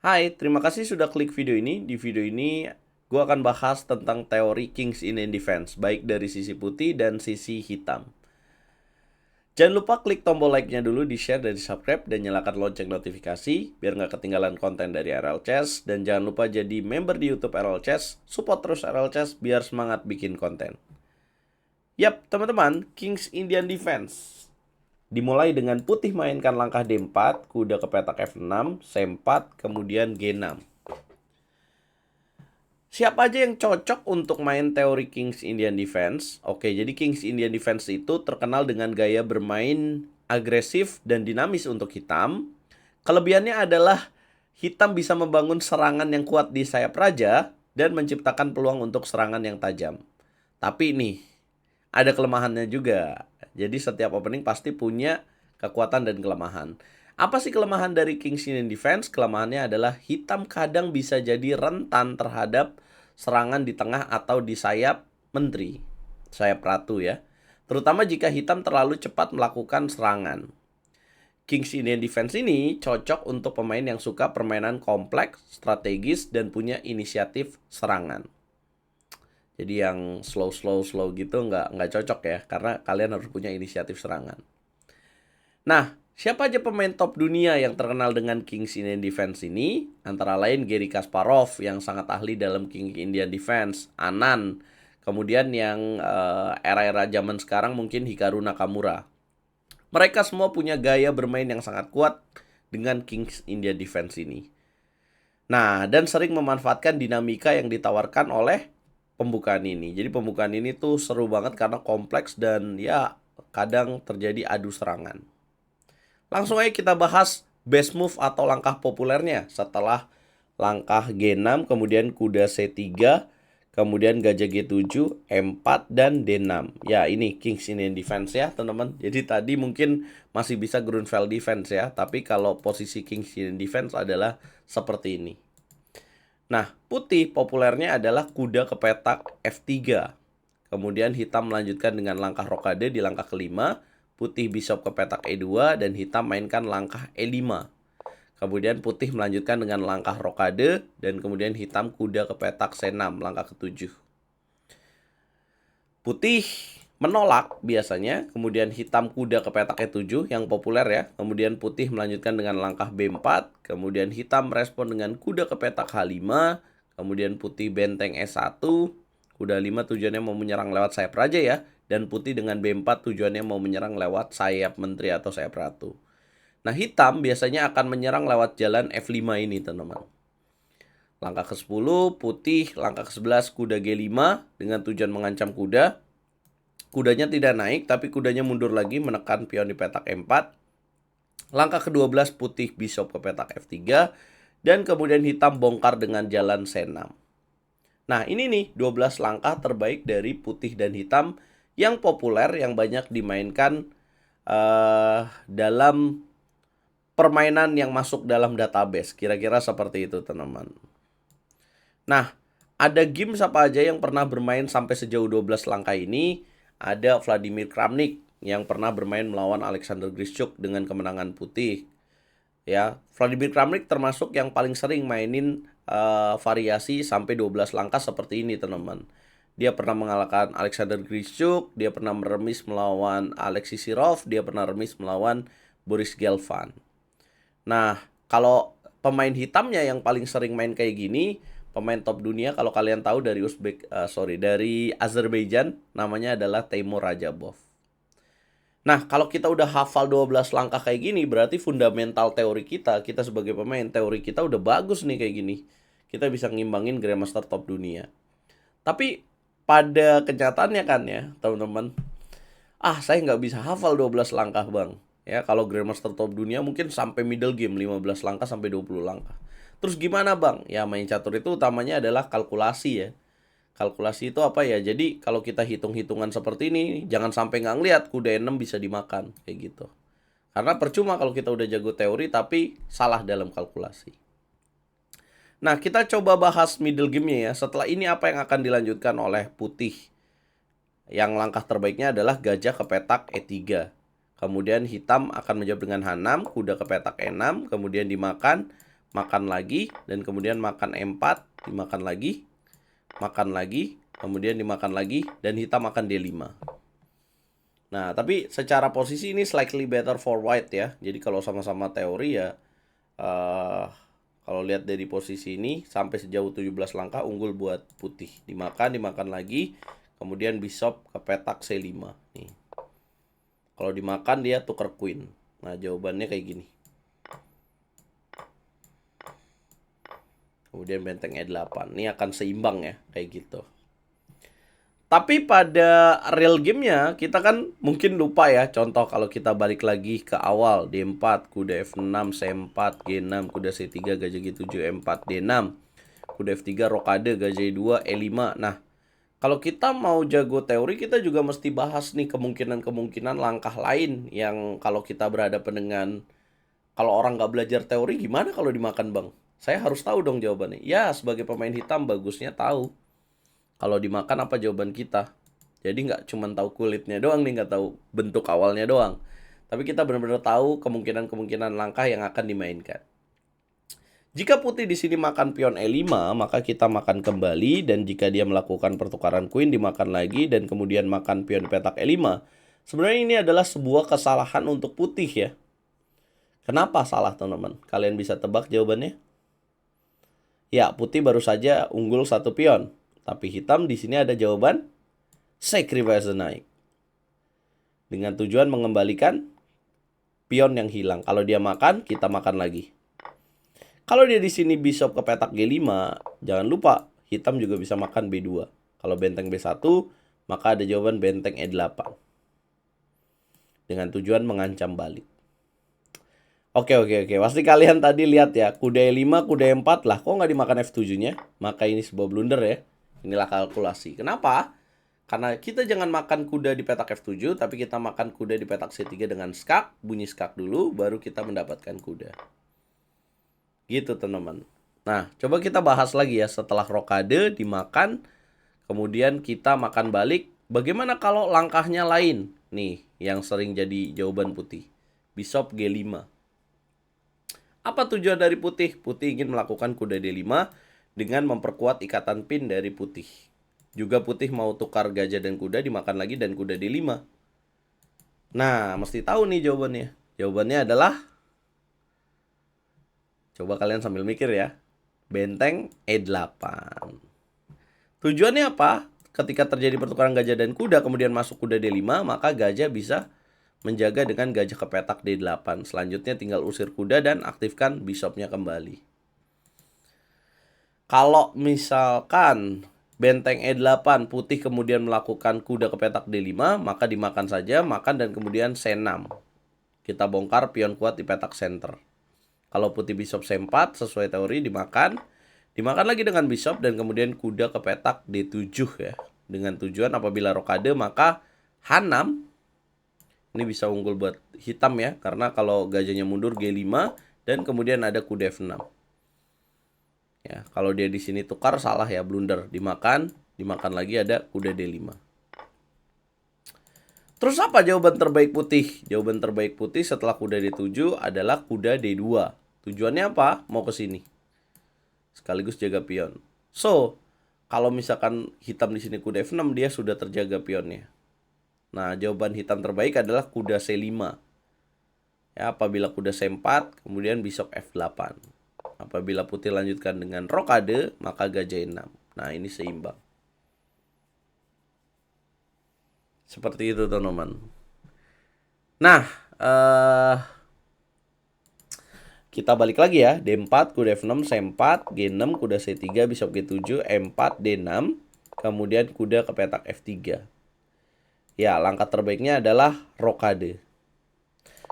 Hai, terima kasih sudah klik video ini. Di video ini, gue akan bahas tentang teori King's Indian Defense, baik dari sisi putih dan sisi hitam. Jangan lupa klik tombol like-nya dulu, di-share dan di-subscribe, dan nyalakan lonceng notifikasi, biar nggak ketinggalan konten dari RL Chess. Dan jangan lupa jadi member di YouTube RL Chess, support terus RL Chess, biar semangat bikin konten. Yap, teman-teman, King's Indian Defense dimulai dengan putih mainkan langkah D4, kuda ke petak F6, C4, kemudian G6. Siapa aja yang cocok untuk main teori King's Indian Defense? Oke, jadi King's Indian Defense itu terkenal dengan gaya bermain agresif dan dinamis untuk hitam. Kelebihannya adalah hitam bisa membangun serangan yang kuat di sayap raja dan menciptakan peluang untuk serangan yang tajam. Tapi nih, ada kelemahannya juga. Jadi setiap opening pasti punya kekuatan dan kelemahan. Apa sih kelemahan dari King's Indian Defense? Kelemahannya adalah hitam kadang bisa jadi rentan terhadap serangan di tengah atau di sayap menteri, sayap ratu ya. Terutama jika hitam terlalu cepat melakukan serangan. King's Indian Defense ini cocok untuk pemain yang suka permainan kompleks, strategis, dan punya inisiatif serangan. Jadi yang slow gitu nggak cocok ya, karena kalian harus punya inisiatif serangan. Nah, siapa aja pemain top dunia yang terkenal dengan King's Indian Defense ini? Antara lain Garry Kasparov yang sangat ahli dalam King's Indian Defense, Anand. Kemudian yang era-era zaman sekarang mungkin Hikaru Nakamura. Mereka semua punya gaya bermain yang sangat kuat dengan King's Indian Defense ini. Nah, dan sering memanfaatkan dinamika yang ditawarkan oleh pembukaan ini. Jadi pembukaan ini tuh seru banget karena kompleks dan ya kadang terjadi adu serangan. Langsung aja kita bahas best move atau langkah populernya setelah langkah G6, kemudian kuda C3, kemudian gajah G7, M4, dan D6. Ya, ini King's Indian Defense ya, teman-teman. Jadi tadi mungkin masih bisa Grunfeld Defense ya, tapi kalau posisi King's Indian Defense adalah seperti ini. Nah, putih populernya adalah kuda ke petak F3. Kemudian hitam melanjutkan dengan langkah rokade di langkah kelima. Putih bishop ke petak E2 dan hitam mainkan langkah E5. Kemudian putih melanjutkan dengan langkah rokade dan kemudian hitam kuda ke petak C6, langkah ke-7. Putih menolak biasanya, kemudian hitam kuda ke petak E7 yang populer ya. Kemudian putih melanjutkan dengan langkah B4, kemudian hitam merespon dengan kuda ke petak H5, kemudian putih benteng S1, kuda 5 tujuannya mau menyerang lewat sayap raja ya, dan putih dengan B4 tujuannya mau menyerang lewat sayap menteri atau sayap ratu. Nah, hitam biasanya akan menyerang lewat jalan F5 ini, teman-teman. Langkah ke-10, putih, langkah ke-11, kuda G5 dengan tujuan mengancam kuda. Kudanya tidak naik, tapi kudanya mundur lagi menekan pion di petak E4. Langkah ke-12, putih bishop ke petak F3. Dan kemudian hitam bongkar dengan jalan C6. Nah, ini nih 12 langkah terbaik dari putih dan hitam yang populer, yang banyak dimainkan dalam permainan yang masuk dalam database. Kira-kira seperti itu, teman-teman. Nah, ada game siapa aja yang pernah bermain sampai sejauh 12 langkah ini? Ada Vladimir Kramnik yang pernah bermain melawan Alexander Grischuk dengan kemenangan putih. Ya, Vladimir Kramnik termasuk yang paling sering mainin variasi sampai 12 langkah seperti ini, teman-teman. Dia pernah mengalahkan Alexander Grischuk, dia pernah remis melawan Alexei Sirov, dia pernah remis melawan Boris Gelfand. Nah, kalau pemain hitamnya yang paling sering main kayak gini, pemain top dunia kalau kalian tahu dari dari Azerbaijan, namanya adalah Teimur Rajabov. Nah, kalau kita udah hafal 12 langkah kayak gini, berarti fundamental teori kita sebagai pemain, teori kita udah bagus nih kayak gini. Kita bisa ngimbangin Grandmaster top dunia. Tapi pada kenyataannya kan ya, teman-teman, saya nggak bisa hafal 12 langkah bang. Ya, kalau Grandmaster top dunia mungkin sampai middle game 15 langkah sampai 20 langkah. Terus gimana bang? Ya, main catur itu utamanya adalah kalkulasi ya. Kalkulasi itu apa ya? Jadi kalau kita hitung-hitungan seperti ini, jangan sampai nggak ngeliat kuda 6 bisa dimakan kayak gitu. Karena percuma kalau kita udah jago teori tapi salah dalam kalkulasi. Nah, kita coba bahas middle game-nya ya. Setelah ini apa yang akan dilanjutkan oleh putih? Yang langkah terbaiknya adalah gajah ke petak E3. Kemudian hitam akan menjawab dengan H6, kuda ke petak E6, kemudian dimakan. makan lagi, dan kemudian makan E4, dimakan lagi, makan lagi, kemudian dimakan lagi, dan hitam makan D5. Nah, tapi secara posisi ini slightly better for white ya. Jadi kalau sama-sama teori ya, kalau lihat dari posisi ini sampai sejauh 17 langkah unggul buat putih. Dimakan lagi, kemudian bishop ke petak C5. Nih. Kalau dimakan dia tuker queen. Nah, jawabannya kayak gini. Kemudian benteng E8. Ini akan seimbang ya, kayak gitu. Tapi pada real gamenya kita kan mungkin lupa ya. Contoh kalau kita balik lagi ke awal, D4, kuda F6, C4, G6, kuda C3, gajah G7, E4, D6, kuda F3, rokade, gajah E2, E5. Nah, kalau kita mau jago teori, kita juga mesti bahas nih kemungkinan-kemungkinan langkah lain yang kalau kita berhadapan dengan, kalau orang nggak belajar teori gimana kalau dimakan bang? Saya harus tahu dong jawabannya. Ya, sebagai pemain hitam bagusnya tahu. Kalau dimakan apa jawaban kita. Jadi nggak cuma tahu kulitnya doang nih, nggak tahu bentuk awalnya doang. Tapi kita benar-benar tahu kemungkinan-kemungkinan langkah yang akan dimainkan. Jika putih di sini makan pion E5, maka kita makan kembali. Dan jika dia melakukan pertukaran queen, dimakan lagi. Dan kemudian makan pion petak E5. Sebenarnya ini adalah sebuah kesalahan untuk putih ya. Kenapa salah teman-teman? Kalian bisa tebak jawabannya? Ya, putih baru saja unggul satu pion. Tapi hitam di sini ada jawaban sacrifice the knight. Dengan tujuan mengembalikan pion yang hilang. Kalau dia makan, kita makan lagi. Kalau dia di sini bishop ke petak G5, jangan lupa hitam juga bisa makan B2. Kalau benteng B1, maka ada jawaban benteng E8. Dengan tujuan mengancam balik. Oke. Pasti kalian tadi lihat ya, kuda E5, kuda E4 lah. Kok nggak dimakan F7-nya? Maka ini sebuah blunder ya. Inilah kalkulasi. Kenapa? Karena kita jangan makan kuda di petak F7, tapi kita makan kuda di petak C3 dengan skak. Bunyi skak dulu, baru kita mendapatkan kuda. Gitu teman-teman. Nah, coba kita bahas lagi ya. Setelah rokade dimakan, kemudian kita makan balik. Bagaimana kalau langkahnya lain? Nih, yang sering jadi jawaban putih. Bishop G5. Apa tujuan dari putih? Putih ingin melakukan kuda D5 dengan memperkuat ikatan pin dari putih. Juga putih mau tukar gajah dan kuda, dimakan lagi dan kuda D5. Nah, mesti tahu nih jawabannya. Jawabannya adalah, coba kalian sambil mikir ya, benteng E8. Tujuannya apa? Ketika terjadi pertukaran gajah dan kuda, kemudian masuk kuda D5, maka gajah bisa menjaga dengan gajah ke petak D8. Selanjutnya tinggal usir kuda dan aktifkan bishopnya kembali. Kalau misalkan benteng E8 putih kemudian melakukan kuda ke petak D5, maka dimakan saja, makan dan kemudian C6. Kita bongkar pion kuat di petak center. Kalau putih bishop C4 sesuai teori dimakan lagi dengan bishop dan kemudian kuda ke petak D7 ya. Dengan tujuan apabila rokade maka H6 ini bisa unggul buat hitam ya, karena kalau gajahnya mundur G5 dan kemudian ada kuda F6. Ya, kalau dia di sini tukar salah ya, blunder. Dimakan lagi ada kuda D5. Terus apa jawaban terbaik putih? Jawaban terbaik putih setelah kuda D7 adalah kuda D2. Tujuannya apa? Mau ke sini. Sekaligus jaga pion. So, kalau misalkan hitam di sini kuda F6, dia sudah terjaga pionnya. Nah, jawaban hitam terbaik adalah kuda C5. Ya, apabila kuda C4, kemudian bishop F8. Apabila putih lanjutkan dengan rokade, maka gajah E6. Nah, ini seimbang. Seperti itu, teman-teman. Nah, kita balik lagi ya. D4, kuda F6, C4, G6, kuda C3, bishop G7, E4, D6. Kemudian kuda ke petak F3. Ya, langkah terbaiknya adalah rokade.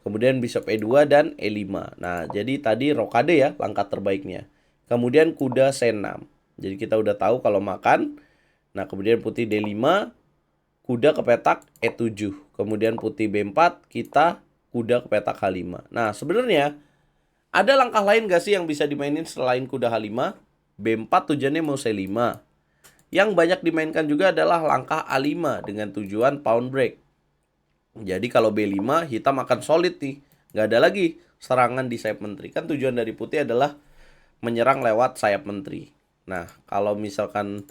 Kemudian bishop E2 dan E5. Nah, jadi tadi rokade ya langkah terbaiknya. Kemudian kuda C6. Jadi kita udah tahu kalau makan. Nah, kemudian putih D5, kuda ke petak E7. Kemudian putih B4, kita kuda ke petak H5. Nah, sebenarnya ada langkah lain gak sih yang bisa dimainin selain kuda H5? B4 tujuannya mau C5. Yang banyak dimainkan juga adalah langkah A5 dengan tujuan pawn break. Jadi kalau B5 hitam akan solid nih. Nggak ada lagi serangan di sayap menteri. Kan tujuan dari putih adalah menyerang lewat sayap menteri. Nah, kalau misalkan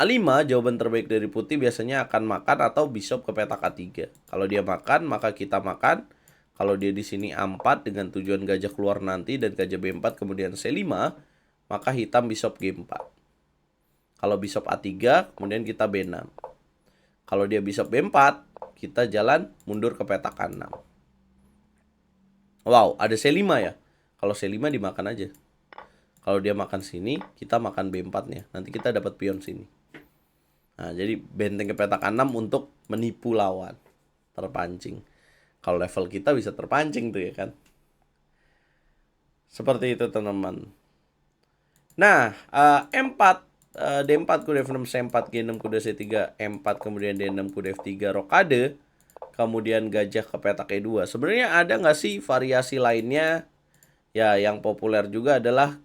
A5, jawaban terbaik dari putih biasanya akan makan atau bishop ke petak A3. Kalau dia makan, maka kita makan. Kalau dia di sini A4 dengan tujuan gajah keluar nanti dan gajah B4 kemudian C5, maka hitam bishop G4. Kalau bishop A3, kemudian kita B6. Kalau dia bishop B4, kita jalan mundur ke petak A6. Wow, ada C5 ya. Kalau C5 dimakan aja. Kalau dia makan sini, kita makan B4-nya. Nanti kita dapat pion sini. Nah, jadi benteng ke petak A6 untuk menipu lawan. Terpancing. Kalau level kita bisa terpancing tuh ya kan. Seperti itu teman-teman. Nah, M4, D4 kuda F6, C4, G6 kuda C3, M4 kemudian D6 kuda F3 rokade. Kemudian gajah ke petak E2. Sebenarnya ada nggak sih variasi lainnya? Ya, yang populer juga adalah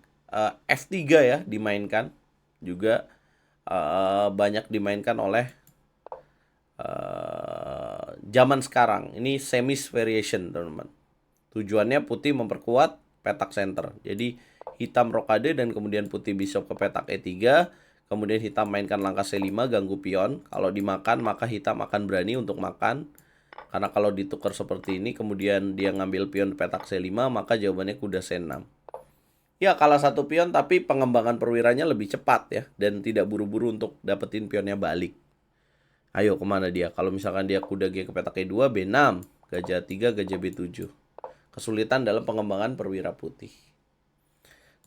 F3 ya dimainkan. Juga banyak dimainkan oleh zaman sekarang. Ini semis variation teman-teman. Tujuannya putih memperkuat petak center. Jadi hitam rokade dan kemudian putih bishop ke petak E3. Kemudian hitam mainkan langkah C5 ganggu pion. Kalau dimakan maka hitam akan berani untuk makan. Karena kalau ditukar seperti ini kemudian dia ngambil pion petak C5 maka jawabannya kuda C6. Ya kalah satu pion tapi pengembangan perwiranya lebih cepat ya. Dan tidak buru-buru untuk dapetin pionnya balik. Ayo kemana dia? Kalau misalkan dia kuda G ke petak E2, B6, gajah 3, gajah B7. Kesulitan dalam pengembangan perwira putih.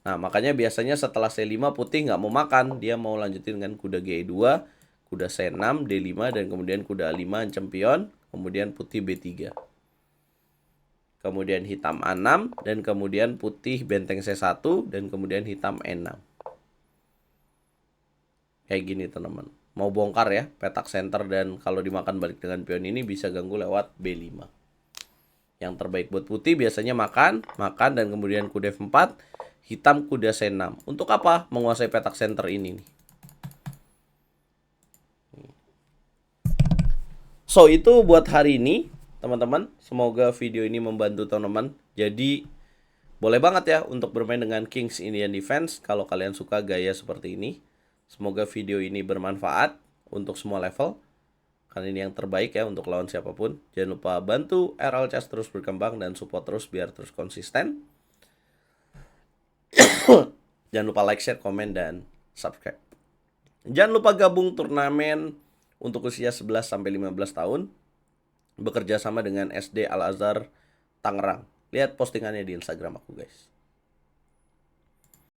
Nah makanya biasanya setelah C5 putih nggak mau makan. Dia mau lanjutin dengan kuda G2, kuda C6, D5, dan kemudian kuda A5 ancam pion. Kemudian putih B3. Kemudian hitam A6, dan kemudian putih benteng C1, dan kemudian hitam E6. Kayak gini teman-teman. Mau bongkar ya petak center dan kalau dimakan balik dengan pion ini bisa ganggu lewat B5. Yang terbaik buat putih biasanya makan dan kemudian kuda F4, hitam kuda C6. Untuk apa? Menguasai petak center ini nih. So itu buat hari ini teman-teman. Semoga video ini membantu teman-teman. Jadi boleh banget ya untuk bermain dengan Kings Indian Defense kalau kalian suka gaya seperti ini. Semoga video ini bermanfaat untuk semua level. Karena ini yang terbaik ya untuk lawan siapapun. Jangan lupa bantu RL Chess terus berkembang dan support terus biar terus konsisten. Jangan lupa like, share, komen, dan subscribe. Jangan lupa gabung turnamen untuk usia 11-15 tahun. Bekerja sama dengan SD Al-Azhar Tangerang. Lihat postingannya di Instagram aku guys.